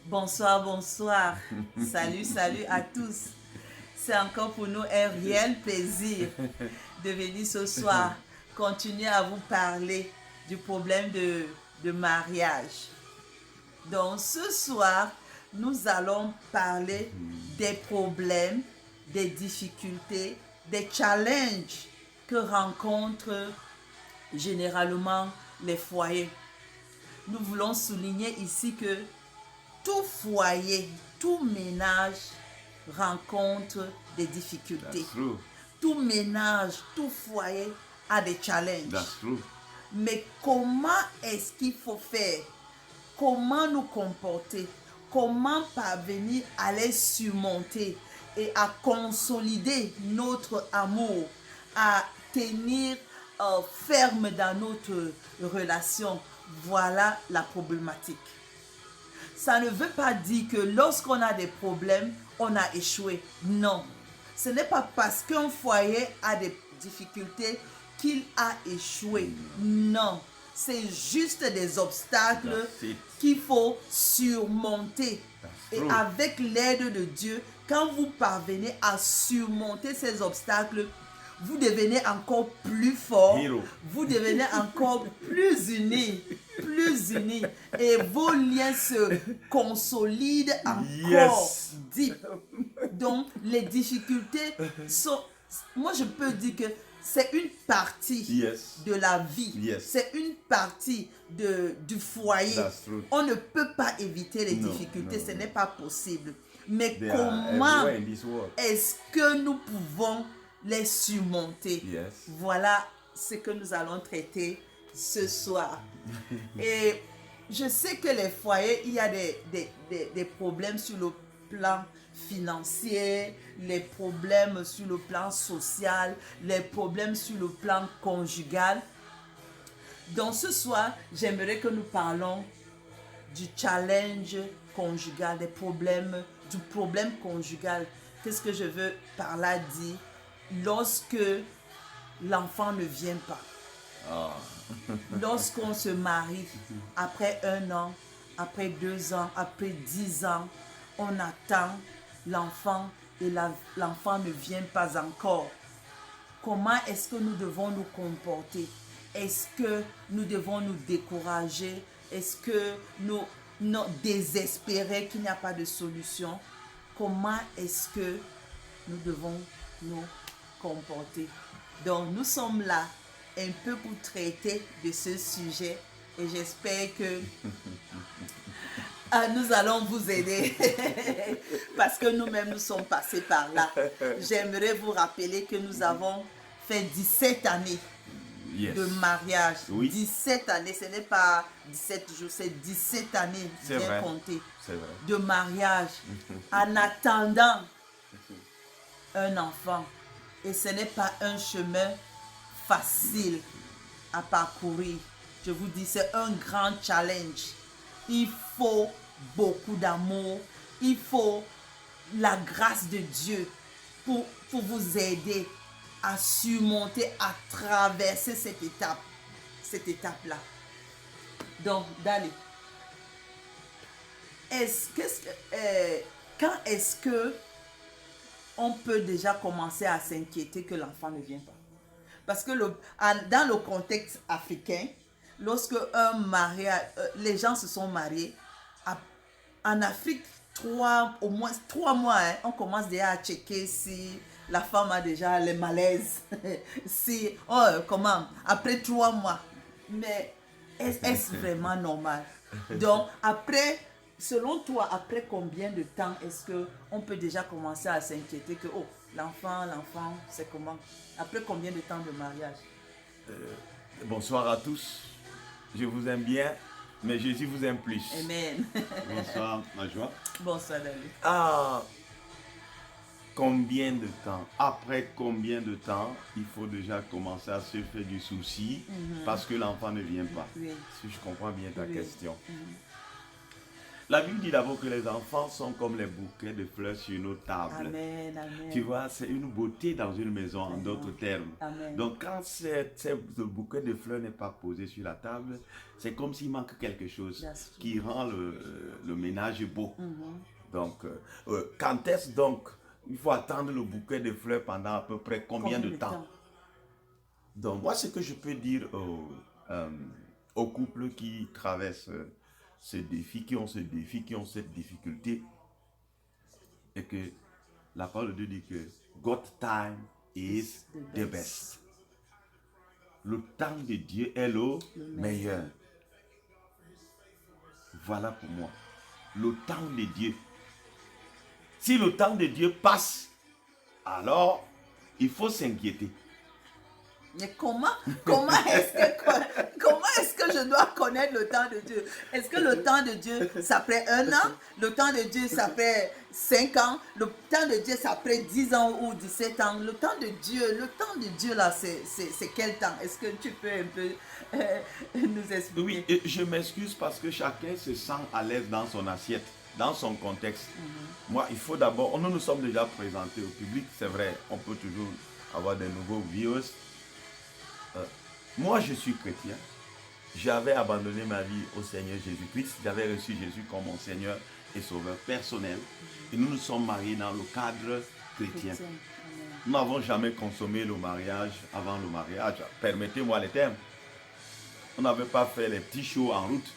Bonsoir, bonsoir. Salut, salut à tous. C'est encore pour nous un réel plaisir de venir ce soir continuer à vous parler du problème de mariage. Donc ce soir, nous allons parler des problèmes, des difficultés, des challenges que rencontrent généralement les foyers. Nous voulons souligner ici que tout foyer, tout ménage rencontre des difficultés. That's true. Tout ménage, tout foyer a des challenges. That's true. Mais comment est-ce qu'il faut faire? Comment nous comporter? Comment parvenir à les surmonter et à consolider notre amour, à tenir ferme dans notre relation? Voilà la problématique. Ça ne veut pas dire que lorsqu'on a des problèmes, on a échoué. Non. Ce n'est pas parce qu'un foyer a des difficultés qu'il a échoué. Non. C'est juste des obstacles That's it. qu'il faut surmonter. That's Et true. avec l'aide de Dieu, quand vous parvenez à surmonter ces obstacles, vous devenez encore plus fort, Hero. vous devenez encore plus unis, et vos liens se consolident encore Yes. deep. Donc, les difficultés sont, moi je peux dire que c'est une partie Yes. de la vie, Yes. c'est une partie du foyer. That's true. On ne peut pas éviter les No, difficultés, no, ce no. n'est pas possible. Mais They are comment everywhere in this world. est-ce que nous pouvons les surmonter? Yes. Voilà ce que nous allons traiter ce soir. Et je sais que les foyers, il y a des problèmes sur le plan financier, les problèmes sur le plan social, les problèmes sur le plan conjugal. Donc ce soir, j'aimerais que nous parlons du challenge conjugal, du problème conjugal. Qu'est-ce que je veux par là dire? Lorsque l'enfant ne vient pas, Ah. lorsqu'on se marie, après 1 an, après 2 ans, après 10 ans, on attend l'enfant et l'enfant ne vient pas encore. Comment est-ce que nous devons nous comporter? Est-ce que nous devons nous décourager? Est-ce que nous désespérer qu'il n'y a pas de solution? Comment est-ce que nous devons nous comporter? Donc nous sommes là un peu pour traiter de ce sujet et j'espère que nous allons vous aider parce que nous-mêmes nous sommes passés par là. J'aimerais vous rappeler que nous avons fait 17 années Yes. de mariage. Oui. 17 années, ce n'est pas 17 jours, c'est 17 années, C'est bien vrai. compté, C'est vrai. de mariage en attendant un enfant. Et ce n'est pas un chemin facile à parcourir. Je vous dis, c'est un grand challenge. Il faut beaucoup d'amour. Il faut la grâce de Dieu pour vous aider à surmonter, à traverser cette étape-là. Donc, Dali, quand est-ce que on peut déjà commencer à s'inquiéter que l'enfant ne vient pas? Parce que dans le contexte africain, lorsque les gens se sont mariés, en Afrique, au moins 3 mois, hein, on commence déjà à checker si la femme a déjà les malaises. Après 3 mois. Mais est-ce vraiment normal? Donc, selon toi, après combien de temps est-ce qu'on peut déjà commencer à s'inquiéter que, oh, l'enfant, c'est comment? Après combien de temps de mariage? Bonsoir à tous. Je vous aime bien, mais Jésus vous aime plus. Amen. Bonsoir, ma joie. Bonsoir, David. Ah, combien de temps? Après combien de temps il faut déjà commencer à se faire du souci parce que l'enfant ne vient pas? Oui. Si je comprends bien ta Oui. question. La Bible dit d'abord que les enfants sont comme les bouquets de fleurs sur nos tables. Amen, amen. Tu vois, c'est une beauté dans une maison, en d'autres termes. Amen. Donc, quand ce bouquet de fleurs n'est pas posé sur la table, c'est comme s'il manque quelque chose That's true. qui rend le ménage beau. Mhm. Donc, quand est-ce donc il faut attendre le bouquet de fleurs pendant à peu près combien de temps? Donc, moi, ce que je peux dire aux couples qui traversent ce défi, qui ont ce défi, qui ont cette difficulté, est que la parole de Dieu dit que God's time is the best. Le temps de Dieu est le meilleur. Voilà pour moi. Le temps de Dieu. Si le temps de Dieu passe, alors il faut s'inquiéter. Mais comment est-ce que je dois connaître le temps de Dieu? Est-ce que le temps de Dieu, ça fait 1 an? Le temps de Dieu, ça fait 5 ans? Le temps de Dieu, ça fait 10 ans ou 17 ans? Le temps de Dieu là, c'est quel temps? Est-ce que tu peux un peu nous expliquer? Oui, je m'excuse parce que chacun se sent à l'aise dans son assiette, dans son contexte. Moi, il faut d'abord, nous nous sommes déjà présentés au public, c'est vrai, on peut toujours avoir des nouveaux viewers. Moi, je suis chrétien. J'avais abandonné ma vie au Seigneur Jésus-Christ. J'avais reçu Jésus comme mon Seigneur et Sauveur personnel. Et nous nous sommes mariés dans le cadre chrétien. Nous n'avons jamais consommé le mariage avant le mariage. Permettez-moi les termes. On n'avait pas fait les petits shows en route.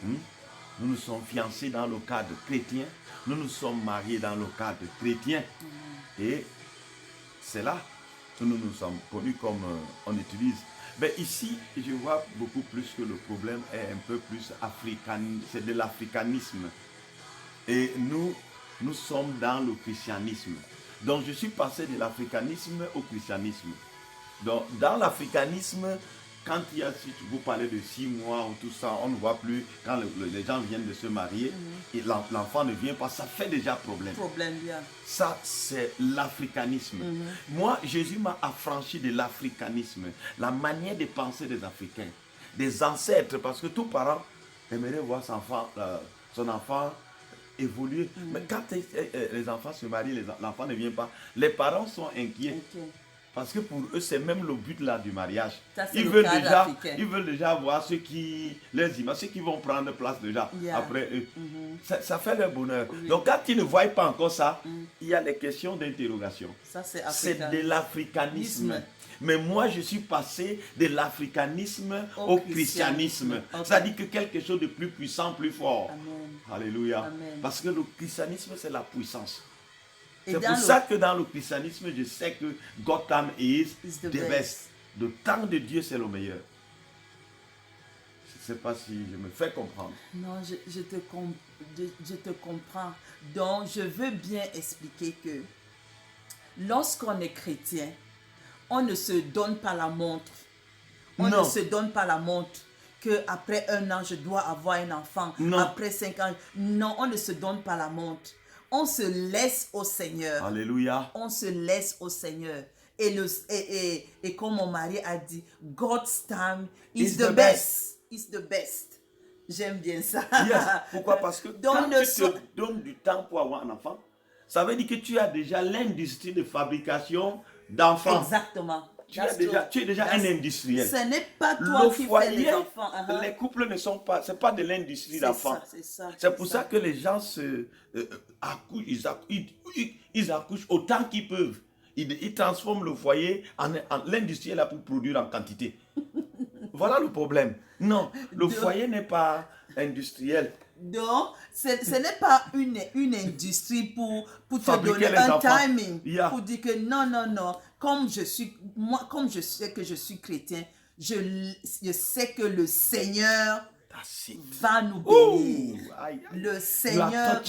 Nous nous sommes fiancés dans le cadre chrétien. Nous nous sommes mariés dans le cadre chrétien. Et c'est là que nous nous sommes connus comme on utilise. Mais ici, je vois beaucoup plus que le problème est un peu plus africain, c'est de l'africanisme. Et nous sommes dans le christianisme. Donc je suis passé de l'africanisme au christianisme. Donc dans l'africanisme, quand il y a, si vous parlez de 6 mois ou tout ça, on ne voit plus, quand les gens viennent de se marier, et l'enfant ne vient pas, ça fait déjà problème. Ça, c'est l'africanisme. Moi, Jésus m'a affranchi de l'africanisme, la manière de penser des Africains, des ancêtres, parce que tout parent aimerait voir son enfant évoluer. Mais quand les enfants se marient, l'enfant ne vient pas, les parents sont inquiets. Parce que pour eux, c'est même le but là du mariage. Ils veulent déjà voir ceux qui vont prendre place déjà après eux. Ça fait leur bonheur. Donc quand ils ne voient pas encore ça, il y a des questions d'interrogation. C'est de l'africanisme. Mais moi, je suis passé de l'africanisme au christianisme. Ça dit que quelque chose de plus puissant, plus fort. Amen. Alléluia. Amen. Parce que le christianisme, c'est la puissance. C'est pour ça que dans le christianisme, je sais que God's time is the best. Le temps de Dieu, c'est le meilleur. Je ne sais pas si je me fais comprendre. Non, je te comprends. Donc, je veux bien expliquer que lorsqu'on est chrétien, on ne se donne pas la montre. Ne se donne pas la montre qu'après 1 an, je dois avoir un enfant. Non. Après 5 ans. Non, on ne se donne pas la montre. On se laisse au Seigneur. Alléluia. On se laisse au Seigneur. Et comme mon mari a dit, God's time is the best. Is the best. J'aime bien ça. Yes. Pourquoi? Parce que quand tu te donnes du temps pour avoir un enfant, ça veut dire que tu as déjà l'industrie de fabrication d'enfants. Exactement. Tu es déjà un industriel. Ce n'est pas toi qui fais les enfants. Les couples ne sont pas, c'est pas de l'industrie d'enfants. C'est pour ça que les gens accouchent, ils accouchent autant qu'ils peuvent. Ils transforment le foyer l'industrie est là pour produire en quantité. Voilà le problème. Non, le foyer n'est pas industriel. Donc, ce n'est pas une industrie pour te donner un timing. Pour dire que non. Comme je sais que je suis chrétien, je sais que le Seigneur va nous bénir. Le Seigneur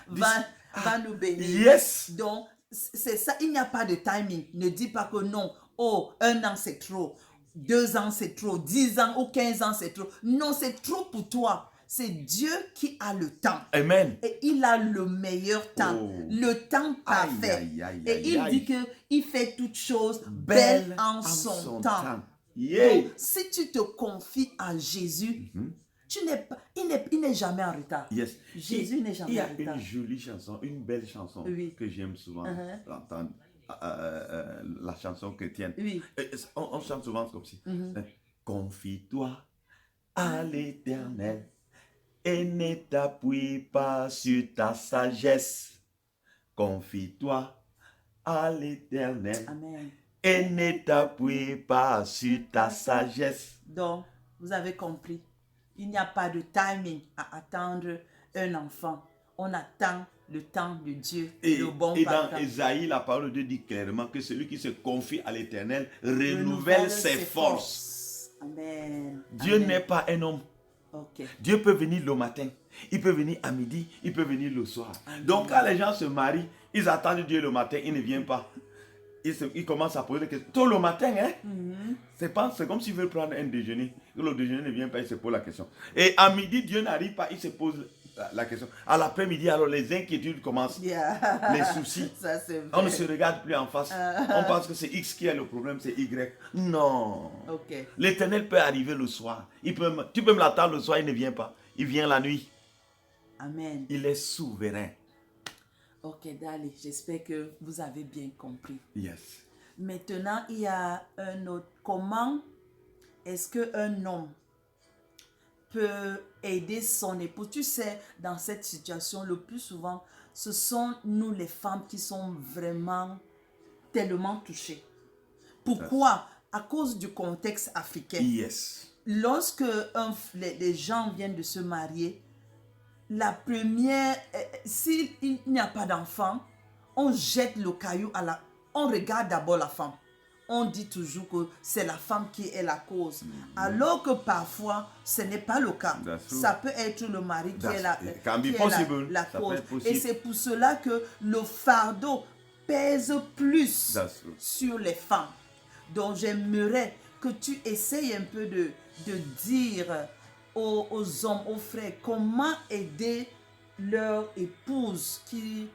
va nous bénir. Yes. Donc, c'est ça. Il n'y a pas de timing. Ne dis pas que non. Oh, 1 an c'est trop. 2 ans c'est trop. 10 ans ou 15 ans c'est trop. Non, c'est trop pour toi. C'est Dieu qui a le temps. Amen. Et il a le meilleur temps. Le temps parfait. Et il dit qu'il fait toutes choses belles en son temps. Yeah. Donc, si tu te confies à Jésus, il n'est jamais en retard. Yes. Jésus n'est jamais en retard. Il y a une jolie chanson, une belle chanson Oui. que j'aime souvent entendre. La chanson chrétienne. Oui. On chante souvent comme si. Confie-toi à l'Éternel et ne t'appuie pas sur ta sagesse. Confie-toi à l'Éternel. Amen. Et ne t'appuie pas sur ta sagesse. Donc, vous avez compris. Il n'y a pas de timing à attendre un enfant. On attend le temps de Dieu, le bon dans temps. Ésaïe, la parole de Dieu dit clairement que celui qui se confie à l'Éternel renouvelle ses forces. Amen. Dieu Amen. n'est pas un homme. Okay. Dieu peut venir le matin, il peut venir à midi, il peut venir le soir. Amen. Donc quand les gens se marient, ils attendent Dieu le matin, il ne vient pas. Ils commencent à poser des questions. Tôt le matin, hein? C'est comme s'ils veulent prendre un déjeuner. Le déjeuner ne vient pas, il se pose la question. Et à midi, Dieu n'arrive pas, il se pose la question. À l'après-midi, alors les inquiétudes commencent, les soucis. Ça, on ne se regarde plus en face. On pense que c'est X qui est le problème, c'est Y. Non. Okay. L'Éternel peut arriver le soir. Tu peux me l'attendre le soir, il ne vient pas. Il vient la nuit. Amen. Il est souverain. Ok, Dali, j'espère que vous avez bien compris. Yes. Maintenant, il y a un autre. Comment est-ce qu'un homme peut aider son épouse? Tu sais, dans cette situation, le plus souvent, ce sont nous les femmes qui sont vraiment tellement touchées. Pourquoi? À cause du contexte africain. Yes. Lorsque les gens viennent de se marier, la première, s'il n'y a pas d'enfant, on jette le caillou on regarde d'abord la femme. On dit toujours que c'est la femme qui est la cause. Alors que parfois, ce n'est pas le cas. Ça peut être le mari qui est la cause. Et c'est pour cela que le fardeau pèse plus sur les femmes. Donc j'aimerais que tu essayes un peu de dire aux hommes, aux frères, comment aider leur épouse qui,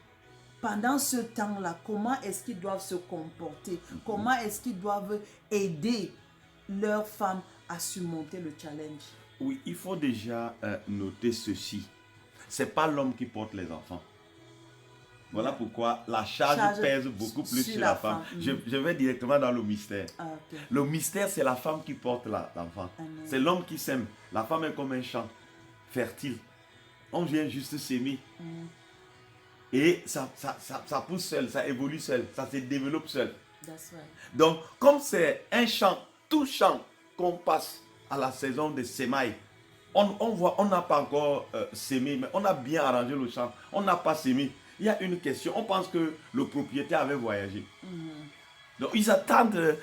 pendant ce temps-là, comment est-ce qu'ils doivent se comporter, comment est-ce qu'ils doivent aider leur femme à surmonter le challenge. Oui, il faut déjà noter ceci. Ce n'est pas l'homme qui porte les enfants. Voilà pourquoi la charge pèse beaucoup plus sur la femme. Je vais directement dans le mystère. Okay. Le mystère, c'est la femme qui porte l'enfant. C'est l'homme qui sème. La femme est comme un champ fertile. On vient juste s'aimer. Et ça pousse seul, ça évolue seul, ça se développe seul. That's right. Donc, comme c'est un champ, tout champ qu'on passe à la saison de sémailles, on n'a pas encore sémé, mais on a bien arrangé le champ. On n'a pas sémé. Il y a une question. On pense que le propriétaire avait voyagé. Donc, ils attendent.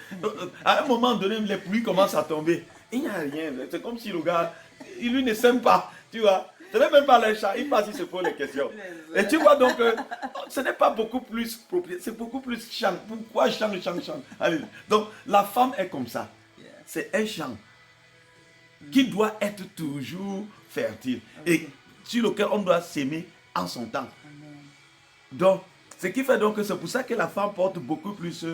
À un moment donné, les pluies commencent à tomber. Il n'y a rien. C'est comme si le gars, lui ne s'aime pas. Tu vois. Ce n'est même pas le champ. Il passe, il se pose les questions. Et tu vois, donc, ce n'est pas beaucoup plus propriétaire. C'est beaucoup plus champ. Pourquoi champ? Allez. Donc, la femme est comme ça. C'est un champ qui doit être toujours fertile. Et sur lequel on doit s'aimer en son temps. Donc, ce qui fait donc que c'est pour ça que la femme porte beaucoup plus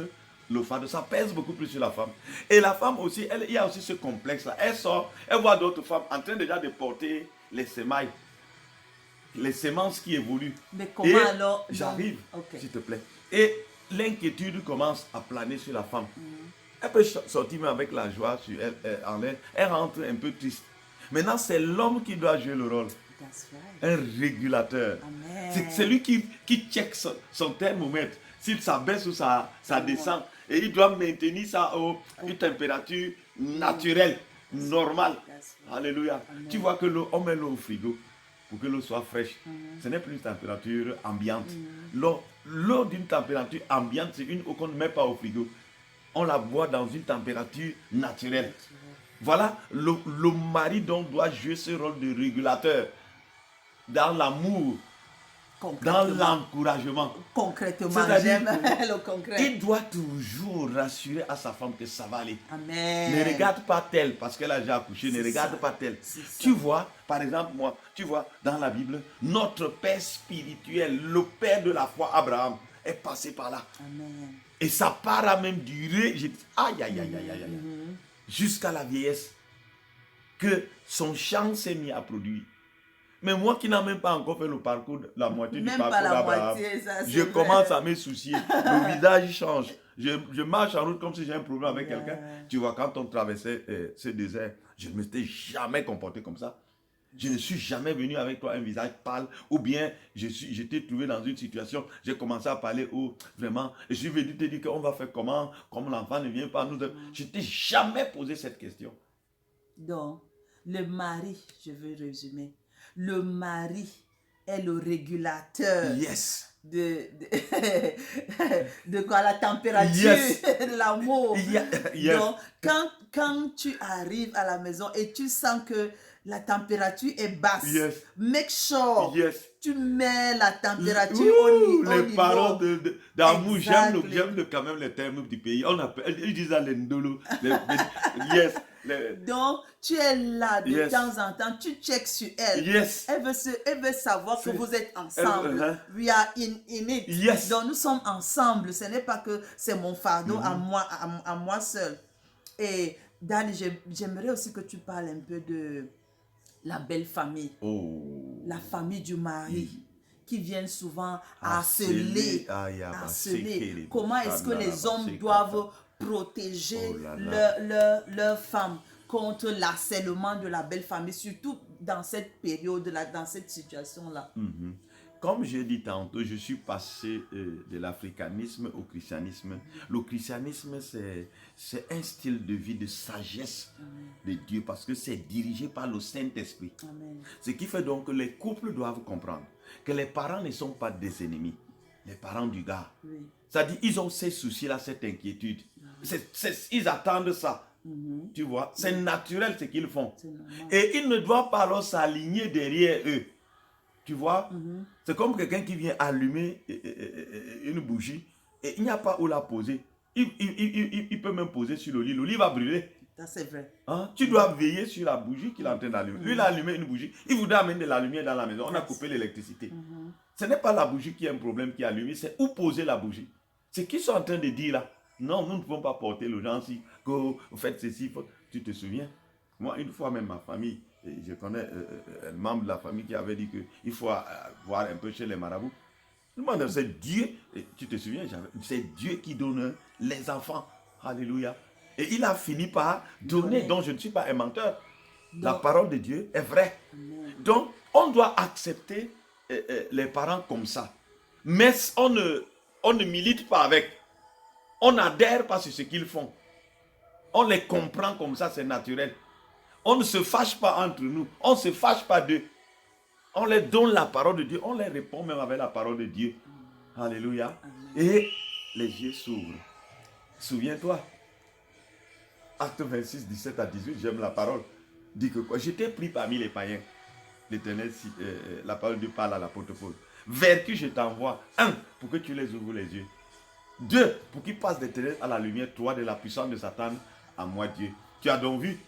le fardeau. Ça pèse beaucoup plus sur la femme. Et la femme aussi, il y a aussi ce complexe-là. Elle sort, elle voit d'autres femmes en train déjà de porter les sémailles. Les semences qui évoluent. Mais comment alors? J'arrive, s'il te plaît. Et l'inquiétude commence à planer sur la femme. Elle peut sortir même avec la joie sur en elle. Elle rentre un peu triste. Maintenant, c'est l'homme qui doit jouer le rôle. Un régulateur. C'est lui qui check son thermomètre. Si ça baisse ou ça descend. Et il doit maintenir ça à une température naturelle, normale. Alléluia. Tu vois que l'eau, on met l'eau au frigo pour que l'eau soit fraîche. Ce n'est plus une température ambiante. L'eau d'une température ambiante, c'est une eau qu'on ne met pas au frigo. On la boit dans une température naturelle. Voilà, le mari donc doit jouer ce rôle de régulateur. Dans l'amour, dans l'encouragement. Concrètement, j'aime le concret. Il doit toujours rassurer à sa femme que ça va aller. Amen. Ne regarde pas telle parce qu'elle a déjà accouché, ne regarde pas telle. Tu vois, par exemple, moi, tu vois, dans la Bible, notre père spirituel, le père de la foi, Abraham, est passé par là. Amen. Et sa part a même duré, aïe, jusqu'à la vieillesse. que son champ s'est mis à produire. Mais moi qui n'ai même pas encore fait le parcours, la moitié Même du pas parcours la d'Abraham, moitié, ça, c'est je vrai. commence à me soucier. Le visage change. Je marche en route comme si j'ai un problème avec quelqu'un. Tu vois, quand on traversait ce désert, je ne m'étais jamais comporté comme ça. Je ne suis jamais venu avec toi un visage pâle, ou bien je t'ai trouvé dans une situation, j'ai commencé à parler, vraiment, je suis venu te dire qu'on va faire comment, comme l'enfant ne vient pas nous. Je ne t'ai jamais posé cette question. Donc, le mari, je veux résumer, le mari est le régulateur Yes. de quoi, la température Yes. de l'amour. Yes. Donc, quand tu arrives à la maison et tu sens que la température est basse, Yes. make sure Yes. tu mets la température Ouh, au les niveau. parents d'amour, Exactly. j'aime quand même les termes du pays. Ils disent ça, les ndolo. Yes. Donc, tu es là de Yes. temps en temps, tu checks sur elle. Yes. Elle veut savoir que vous êtes ensemble. We are in it. Yes. Donc, nous sommes ensemble. Ce n'est pas que c'est mon fardeau à moi seul. Et Dali, j'aimerais aussi que tu parles un peu de la belle famille. Oh. La famille du mari. Qui viennent souvent Harceler. harceler. Comment est-ce que les hommes doivent protéger leur femme contre l'harcèlement de la belle famille, surtout dans cette période-là, dans cette situation-là. Comme j'ai dit tantôt, je suis passé de l'africanisme au christianisme. Le christianisme, c'est un style de vie de sagesse de Dieu parce que c'est dirigé par le Saint-Esprit. Ce qui fait donc que les couples doivent comprendre que les parents ne sont pas des ennemis, les parents du gars. Oui. C'est-à-dire, ils ont ces soucis-là, cette inquiétude. Ils attendent ça. Tu vois, c'est naturel ce qu'ils font. Et ils ne doivent pas alors s'aligner derrière eux. Tu vois, c'est comme quelqu'un qui vient allumer une bougie et il n'y a pas où la poser. Il peut même poser sur le lit va brûler. Ça, c'est vrai. Hein? Tu dois veiller sur la bougie qu'il est en train d'allumer. Lui, il a allumé une bougie. Il voudrait amener de la lumière dans la maison. On a coupé l'électricité. Ce n'est pas la bougie qui est un problème qui est allumée, c'est où poser la bougie. Ce qu'ils sont en train de dire là, non, nous ne pouvons pas porter le gens si que vous faites ceci. Tu te souviens? Moi, une fois même, ma famille, je connais un membre de la famille qui avait dit qu'il faut voir un peu chez les marabouts. C'est Dieu, tu te souviens, c'est Dieu qui donne les enfants. Alléluia. Et il a fini par donner, donc je ne suis pas un menteur. La parole de Dieu est vraie. Donc, on doit accepter les parents comme ça. Mais on ne milite pas avec. On n'adhère pas sur ce qu'ils font. On les comprend comme ça, c'est naturel. On ne se fâche pas entre nous. On ne se fâche pas d'eux. On leur donne la parole de Dieu. On leur répond même avec la parole de Dieu. Alléluia. Et les yeux s'ouvrent. Souviens-toi. Acte 26, 17 à 18, j'aime la parole. Dit que quoi? J'étais pris parmi les païens. L'Éternel, la parole de Dieu parle à l'apôtre Paul. Vers qui je t'envoie. 1, pour que tu les ouvres les yeux. 2, pour qu'ils passent des ténèbres à la lumière. 3, de la puissance de Satan à moi Dieu. Tu as donc vu?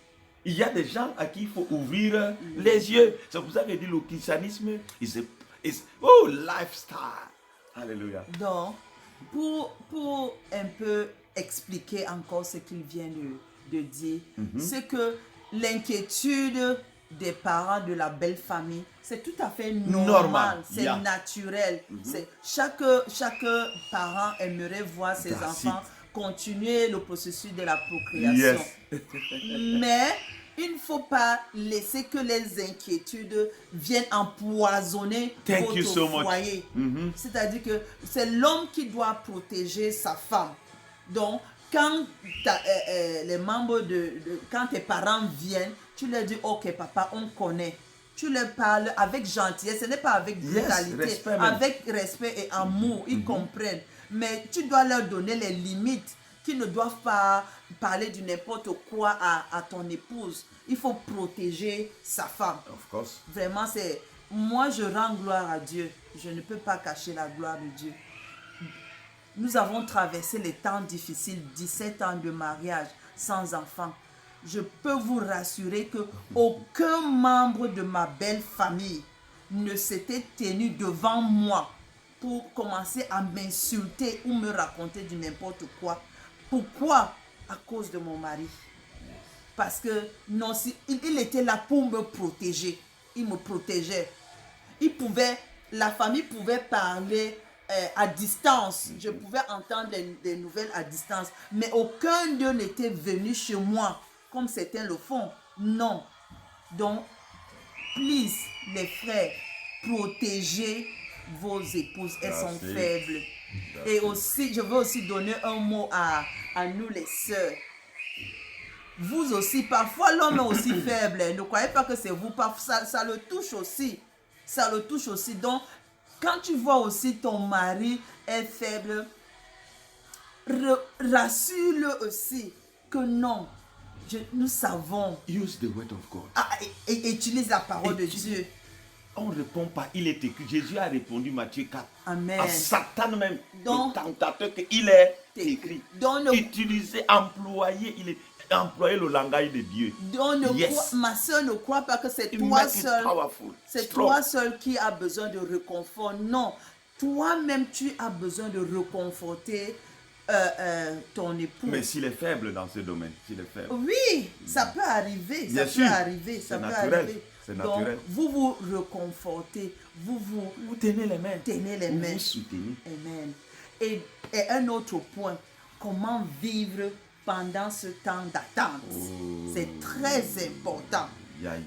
Il y a des gens à qui il faut ouvrir les yeux. C'est pour ça qu'il dit le christianisme is lifestyle. Alléluia. Donc, pour un peu expliquer encore ce qu'il vient de dire, c'est que l'inquiétude des parents de la belle famille, c'est tout à fait normal, c'est naturel. Chaque parent aimerait voir ses enfants continuer le processus de la procréation. Mais il ne faut pas laisser que les inquiétudes viennent empoisonner votre foyer. C'est-à-dire que c'est l'homme qui doit protéger sa femme. Donc, quand les membres quand tes parents viennent, tu leur dis, ok papa, on connaît. Tu leur parles avec gentillesse, ce n'est pas avec brutalité, avec respect et amour, ils comprennent. Mais tu dois leur donner les limites, qu'ils ne doivent pas parler de n'importe quoi à ton épouse. Il faut protéger sa femme. Of course. Vraiment, moi je rends gloire à Dieu. Je ne peux pas cacher la gloire de Dieu. Nous avons traversé les temps difficiles, 17 ans de mariage sans enfant. Je peux vous rassurer que aucun membre de ma belle famille ne s'était tenu devant moi pour commencer à m'insulter ou me raconter du n'importe quoi. Pourquoi? À cause de mon mari. Parce que non, il était là pour me protéger. Il me protégeait. La famille pouvait parler à distance. Je pouvais entendre des nouvelles à distance. Mais aucun d'eux n'était venu chez moi, comme certains le font. Non. Donc, please, les frères, protégez vos épouses. Elles sont faibles. Et aussi, je veux aussi donner un mot à nous les sœurs. Vous aussi, parfois l'homme est aussi faible. Ne croyez pas que c'est vous. Ça le touche aussi. Ça le touche aussi. Donc, quand tu vois aussi ton mari est faible, rassure-le aussi que non, nous savons. Use the word of God. Et utilise la parole de Dieu. On ne répond pas, il est écrit. Jésus a répondu, Matthieu 4. Amen. À Satan même, Donc, le tentateur, qu'il est écrit. Donc, Utiliser, employer le langage de Dieu. Donc, ma soeur, ne crois pas que c'est toi seul. C'est toi seul qui as besoin de réconfort. Non, toi-même, tu as besoin de réconforter ton époux. Mais s'il est faible dans ce domaine, oui, ça peut arriver. Bien sûr. C'est naturel. Donc, vous vous réconfortez, vous tenez les mains. Vous soutenez. Amen. Et un autre point, comment vivre pendant ce temps d'attente. C'est très important.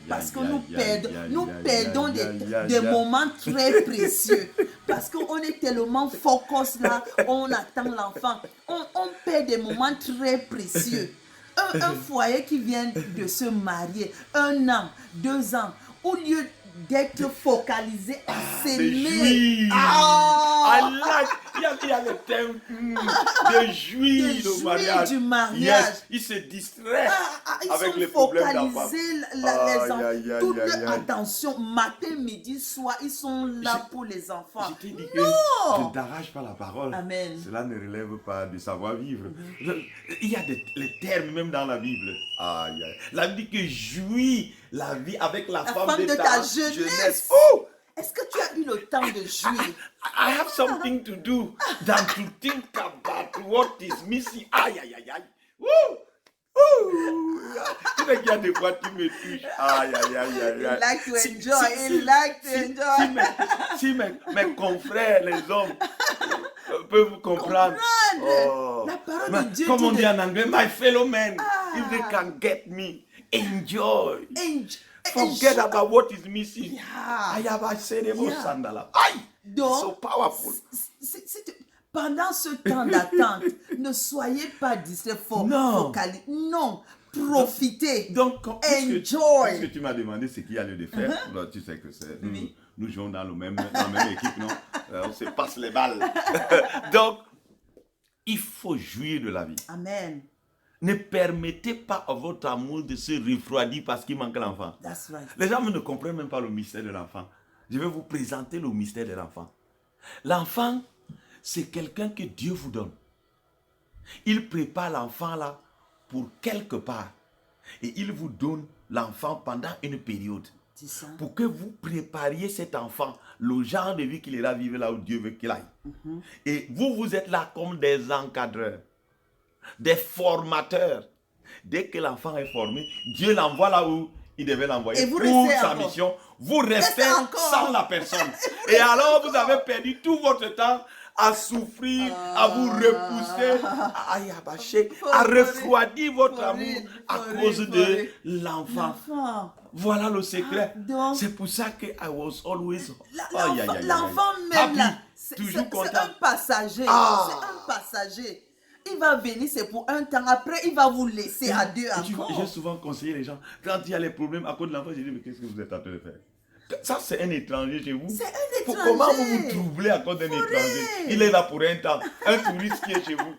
Parce que nous perdons des moments très précieux. Parce qu'on est tellement focus là, on attend l'enfant. On perd des moments très précieux. Un foyer qui vient de se marier, 1 an, 2 ans, au lieu d'être focalisé à s'aimer. Il y a le thème de jouir du mariage. Yes, il se distrait avec les problèmes d'enfants. Toute leur attention, matin, midi, soir, ils sont là pour les enfants. Je t'ai dit que je ne t'arrache pas la parole. Amen. Cela ne relève pas du savoir-vivre. Il y a les termes même dans la Bible. La Bible dit que jouis la vie avec la femme de ta jeunesse. Oh! Est-ce que tu as eu le temps de jouir? I have something to do than to think about what is missing. Woo! Tu sais qu'il y a des fois qui me touchent. Il like to enjoy. Si mes confrères, les hommes, peuvent vous comprendre. La parole de Dieu. Comme on dit en anglais, my fellow men, if they can get me, enjoy. Forget about what is missing. Donc, so powerful. Pendant ce temps d'attente, ne soyez pas distraits. Non, profitez. Donc, enjoy. Puisque tu m'as demandé ce qu'il y a lieu de faire, tu sais que c'est. Nous jouons dans la même équipe, non? On se passe les balles. Donc, il faut jouir de la vie. Amen. Ne permettez pas à votre amour de se refroidir parce qu'il manque l'enfant. That's right. Les gens ne comprennent même pas le mystère de l'enfant. Je vais vous présenter le mystère de l'enfant. L'enfant, c'est quelqu'un que Dieu vous donne. Il prépare l'enfant là pour quelque part. Et il vous donne l'enfant pendant une période. Pour que vous prépariez cet enfant, le genre de vie qu'il ira vivre là où Dieu veut qu'il aille. Et vous êtes là comme des encadreurs, des formateurs. Dès que l'enfant est formé, Dieu l'envoie là où il devait l'envoyer pour sa mission. Vous restez sans la personne. Et alors vous avez perdu tout votre temps à souffrir, à vous repousser, à refroidir votre amour à cause de l'enfant. Voilà le secret. C'est pour ça que I was always l'enfant même là, c'est un passager. C'est un passager. Il va venir, c'est pour un temps. Après, il va vous laisser à deux encore. J'ai souvent conseillé les gens. Quand il y a les problèmes à cause de l'enfant, je dis, mais qu'est-ce que vous êtes en train de faire? Ça, c'est un étranger chez vous. C'est un étranger. Comment vous vous troublez à cause d'un étranger? Il est là pour un temps. Un touriste qui est chez vous.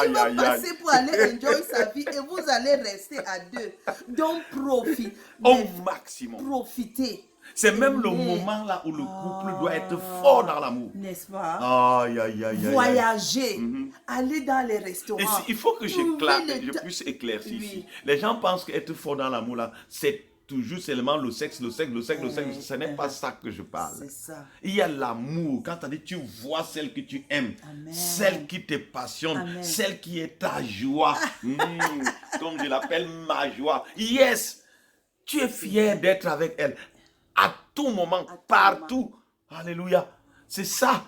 Il va passer pour aller enjoy sa vie et vous allez rester à deux. Donc, profitez. Au maximum. Profitez. C'est même le moment là où le couple doit être fort dans l'amour. N'est-ce pas? Voyager, aller dans les restaurants. Et il faut que je puisse éclaircir ici. Les gens pensent qu'être fort dans l'amour là, c'est toujours seulement le sexe, le sexe, le sexe, le sexe. Ce n'est pas ça que je parle. C'est ça. Il y a l'amour. Quand tu dis, tu vois celle que tu aimes, Amen. celle qui te passionne, Amen. celle qui est ta joie. Comme je l'appelle, ma joie. Yes, tu es fier d'être avec elle. À tout moment, partout. Alléluia. C'est ça.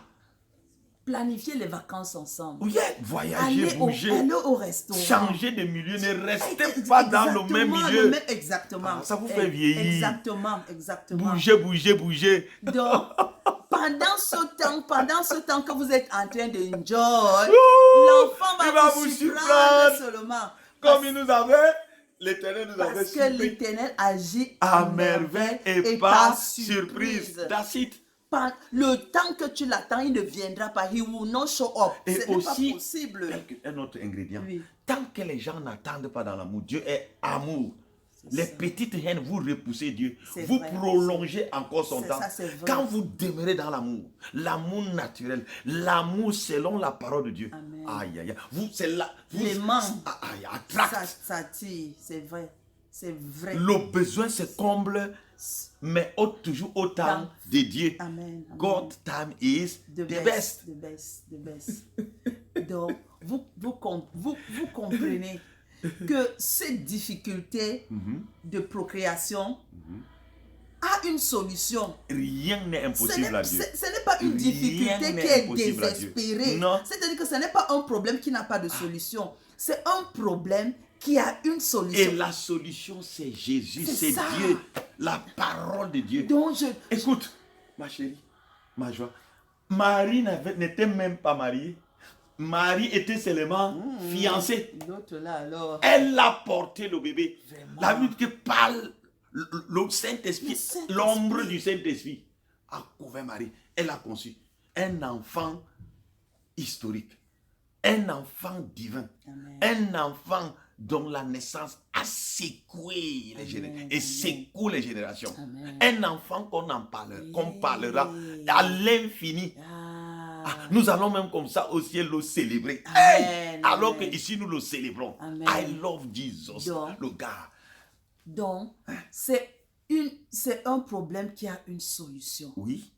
Planifier les vacances ensemble. Oui, voyager, bouger. Aller au restaurant. Changer de milieu. Ne restez pas dans le même milieu. Exactement. Ça vous fait vieillir. Exactement, exactement. Bouger, bouger, bouger. Donc, pendant ce temps que vous êtes en train d'enjoy, l'enfant va vous surprendre seulement. Comme il nous avait, l'Éternel nous avait Parce que surpris. l'Éternel agit À merveille et pas surprise. That's it. Le temps que tu l'attends, il ne viendra pas. He will not show up. Et Ce n'est aussi, pas possible. un autre ingrédient. Oui. Tant que les gens n'attendent pas dans l'amour, Dieu est amour. Les petites haines, vous repoussez Dieu. Vous vrai. prolongez encore son temps. Ça, c'est vrai. Quand vous demeurez dans l'amour, l'amour naturel, l'amour selon la parole de Dieu. Amen. Aïe, aïe, aïe. Vous, c'est là. L'aimant. Aïe, attract. Ça tire, c'est vrai. C'est vrai. Le besoin se comble, mais toujours au temps de Dieu. Amen. Amen. God time is the best. The best. The best. Donc, vous comprenez que cette difficulté de procréation a une solution. Rien n'est impossible à Dieu. Ce n'est pas une difficulté Rien qui n'est est impossible à Dieu. désespérée. Non. C'est-à-dire que ce n'est pas un problème qui n'a pas de solution. C'est un problème qui a une solution. Et la solution, c'est Jésus, c'est ça. Dieu, la parole de Dieu. Donc, Écoute, ma chérie, ma joie, Marie n'était même pas mariée. Marie était seulement fiancée. l'autre là, alors. Elle a porté le bébé. Vraiment. La Bible qui parle, le Saint-Esprit, l'ombre du Saint-Esprit a couvert Marie. Elle a conçu un enfant historique, un enfant divin, Amen. un enfant dont la naissance a secoué les générations et secoue les générations. Amen. Un enfant qu'on parlera à l'infini. Ah. Nous allons même comme ça au ciel le célébrer. Amen, Hey! Alors amen. qu'ici nous le célébrons. Amen. I love Jesus. Donc, le gars. Donc, c'est un problème qui a une solution. Oui.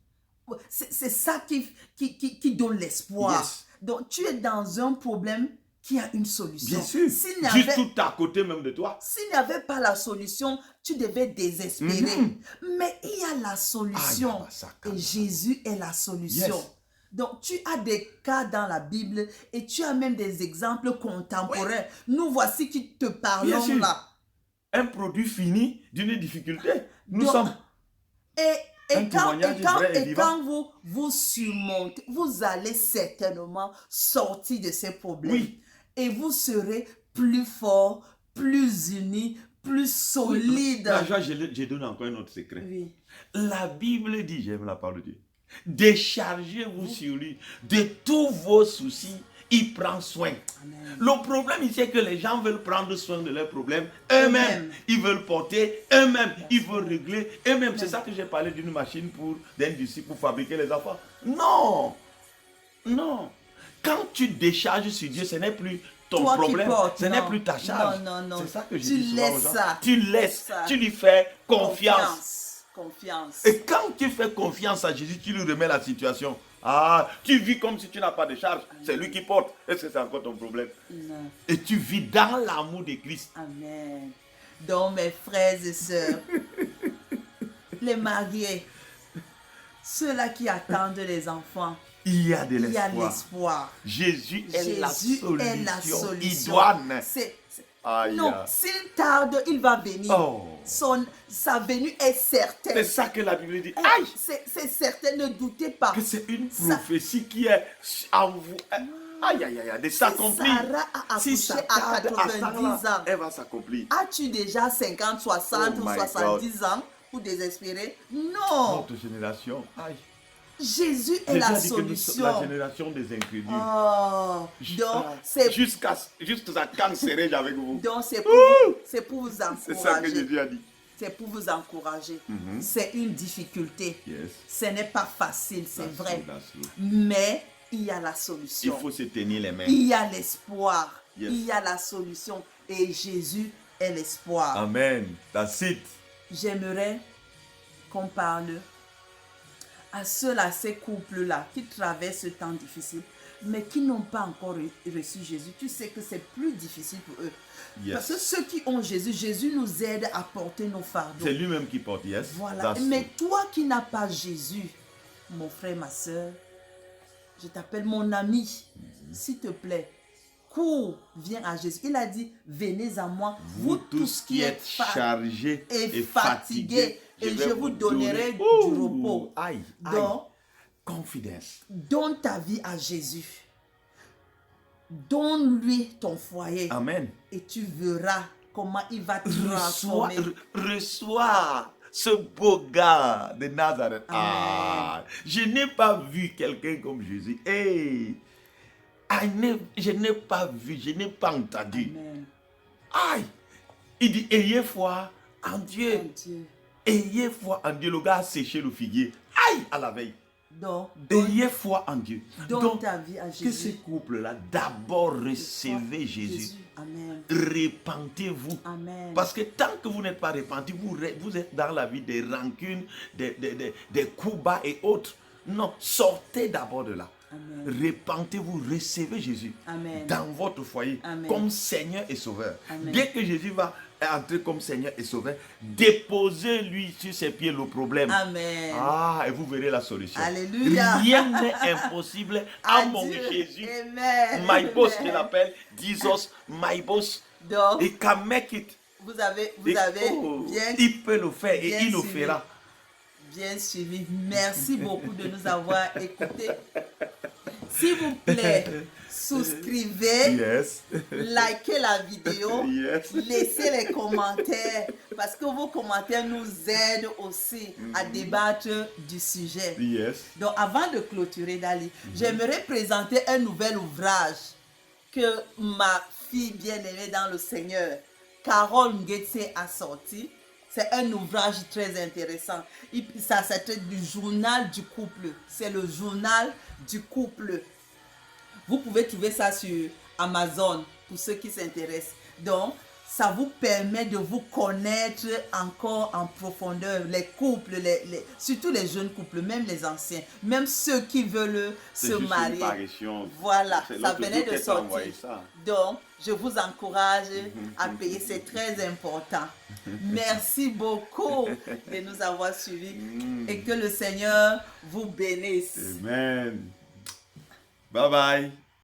C'est ça qui donne l'espoir. Yes. Donc, tu es dans un problème qui a une solution. Bien sûr. S'il n'y Juste avait, tout à côté même de toi. s'il n'y avait pas la solution, tu devais désespérer. Mais il y a la solution. Et Jésus est la solution. Yes. Donc, tu as des cas dans la Bible et tu as même des exemples contemporains. Nous voici qui te Bien parlons sûr. là. Un produit fini d'une difficulté. Nous Donc, sommes. Un témoignage vrai et vivant. quand vous surmontez, vous allez certainement sortir de ces problèmes. Oui. Et vous serez plus fort, plus unis, plus solide. La joie, je donne encore un autre secret. Oui. La Bible dit, j'aime la parole de Dieu, déchargez-vous sur lui de tous vos soucis, il prend soin. Amen. Le problème ici, c'est que les gens veulent prendre soin de leurs problèmes eux-mêmes. Ils veulent porter eux-mêmes, ils veulent régler eux-mêmes. C'est ça que j'ai parlé d'une machine pour d'industrie pour fabriquer les enfants. Non, non. Quand tu décharges sur Dieu, ce n'est plus ton Toi qui problème, portes, ce n'est non. plus ta charge. Non, non, non. C'est ça que je Tu dis souvent aux laisses gens. ça. Tu laisses, Ça. tu lui fais confiance. Confiance. Et quand tu fais confiance à Jésus, tu lui remets la situation. Ah, tu vis comme si tu n'as pas de charge. C'est lui qui porte. Est-ce que c'est encore ton problème? Non. Et tu vis dans l'amour de Christ. Amen. Donc, mes frères et sœurs, les mariés, ceux-là qui attendent les enfants, Il y a de il y a l'espoir. l'espoir. Jésus est la Jésus solution. est la solution. Idoine. Aïe. Non, s'il tarde, il va venir. Oh. Sa venue est certaine. C'est ça que la Bible dit. Eh, Aïe. c'est certain, ne doutez pas. Que c'est une Ça- prophétie qui est en vous. Aïe, aïe, aïe, de s'accomplir. Sarah a Si accouché ça à tarde, 90 attends-la, ans. elle va s'accomplir. As-tu déjà 50, 60 Oh ou my 70 ans pour désespérer? Non. Notre génération. Aïe. Jésus est J'ai la déjà dit que nous sommes la solution. génération des incrédules. Oh, donc c'est Jusqu'à quand serai-je avec vous? donc c'est pour vous C'est ça que encourager. Jésus a dit. C'est pour vous encourager. C'est une difficulté. Yes. Ce n'est pas facile, c'est That's vrai. true, that's true. Mais il y a la Il solution. faut se tenir les mains. Il y a l'espoir. Yes. Il y a la solution. Et Jésus est l'espoir. Amen. That's it. j'aimerais qu'on parle à ces couples-là qui traversent ce temps difficile, mais qui n'ont pas encore reçu Jésus. Tu sais que c'est plus difficile pour eux. Yes. Parce que ceux qui ont Jésus, Jésus nous aide à porter nos fardeaux. C'est lui-même qui porte, yes. Voilà. That's Mais true. toi qui n'as pas Jésus, mon frère, ma soeur, je t'appelle mon ami, s'il te plaît, cours, viens à Jésus. Il a dit, venez à moi, vous tous qui êtes chargés et fatigués, et je vous donnerai du repos. Aïe, aïe. Donc, Confidence. donne ta vie à Jésus. Donne-lui ton foyer. Amen. Et tu verras comment il va te Reçois, transformer. reçois ce beau gars de Nazareth. Amen. Ah, je n'ai pas vu quelqu'un comme Jésus. Hey, je n'ai pas vu, je n'ai pas entendu. Amen. Aïe, il dit, ayez foi en Dieu. Mon Dieu. Ayez foi en Dieu. Le gars a séché le figuier. Aïe, à la veille. Donc, Ayez foi en Dieu. donne Donc, ta vie à que ces Jésus. couples-là, d'abord recevez Jésus. Amen. Repentez-vous. Amen. Parce que tant que vous n'êtes pas repenti, vous êtes dans la vie des rancunes, des coups bas et autres. Non, sortez d'abord de là. Amen. Repentez-vous, recevez Jésus Amen. dans votre foyer Amen. comme Seigneur et Sauveur. Amen. Dès que Jésus va entrer comme Seigneur et Sauveur, déposez-lui sur ses pieds le problème. Amen. Ah, et vous verrez la solution. Alléluia. Rien n'est impossible à mon Dieu. Jésus. Amen. My boss, je Amen. l'appelle Jesus, my boss. Donc, He can make it. vous avez Et- bien, il peut le faire et bien il le suivi. fera. bien suivi. Merci beaucoup de nous avoir écoutés. S'il vous plaît, souscrivez, Yes. likez la vidéo, Yes. laissez les commentaires parce que vos commentaires nous aident aussi à débattre du sujet. Yes. Donc, avant de clôturer, Dali, j'aimerais présenter un nouvel ouvrage que ma fille bien-aimée dans le Seigneur, Carole Ngetse, a sorti. C'est un ouvrage très intéressant. Ça traite du journal du couple. C'est le journal du couple. Vous pouvez trouver ça sur Amazon pour ceux qui s'intéressent. Donc, ça vous permet de vous connaître encore en profondeur, les couples, surtout les jeunes couples, même les anciens, même ceux qui veulent se marier. Voilà, ça venait de sortir. Donc, je vous encourage à payer, c'est très important. Merci beaucoup de nous avoir suivis et que le Seigneur vous bénisse. Amen. Bye bye.